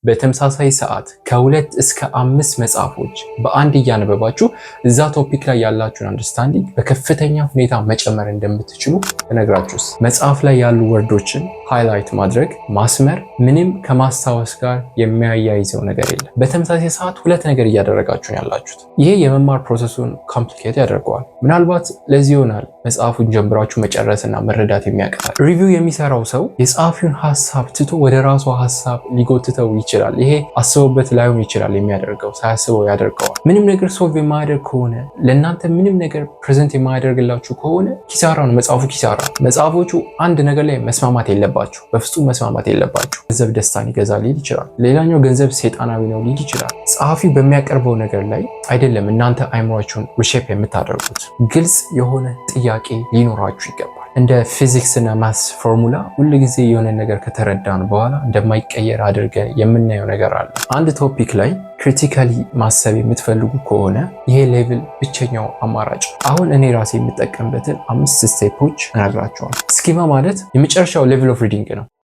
በተመሳሳይ ሰዓት ከ2 እስከ 5 መጽሐፎች በአንድ እያነበባችሁ እዛ ቶፒክ ላይ ያላችሁን አንደርስታንዲንግ በከፍተኛ ሁኔታ መጨመር እንደምትችሉ እነግራችሁስ። መጽሐፍ ላይ ያሉ ወርዶችን ሃይላይት ማድረግ ማስመር ምንም ከማስታወስ ጋር የሚያያይዘው ነገር የለም። በተመሳሳይ ሰዓት ሁለት ነገር እያደረጋችሁ ያላችሁት። ይሄ የመማር ፕሮሰሱን ኮምፕሊኬት ያደርገዋል። ምናልባት ለዚህ ይሆናል መጽሐፉን ጀምራችሁ መጨረስና መረዳት የሚያቀታል። ሪቪው የሚሰራው ሰው የጸሐፊውን ሀሳብ ትቶ ወደ ራሱ ሀሳብ ሊጎትተው ይችላል። ይሄ አስበውበት ላይሆን ይችላል የሚያደርገው፣ ሳያስበው ያደርገዋል። ምንም ነገር ሶልቭ የማያደርግ ከሆነ ለእናንተ ምንም ነገር ፕሬዘንት የማያደርግላችሁ ከሆነ ኪሳራ ነው። መጽሐፉ ኪሳራ። መጽሐፎቹ አንድ ነገር ላይ መስማማት የለባችሁ፣ በፍጹም መስማማት የለባችሁ። ገንዘብ ደስታን ይገዛል ሊል ይችላል። ሌላኛው ገንዘብ ሰይጣናዊ ነው ሊል ይችላል። ጸሐፊው በሚያቀርበው ነገር ላይ አይደለም እናንተ አይምሯችሁን ሪሼፕ የምታደርጉት። ግልጽ የሆነ ጥያቄ ሊኖራችሁ ይገባል። እንደ ፊዚክስ እና ማስ ፎርሙላ ሁል ጊዜ የሆነ ነገር ከተረዳን በኋላ እንደማይቀየር አድርገን የምናየው ነገር አለ። አንድ ቶፒክ ላይ ክሪቲካሊ ማሰብ የምትፈልጉ ከሆነ ይሄ ሌቭል ብቸኛው አማራጭ። አሁን እኔ ራሴ የምጠቀምበትን 5 ስቴፖች እነግራቸዋለሁ። ስኪማ ማለት የመጨረሻው ሌቭል ኦፍ ሪዲንግ ነው።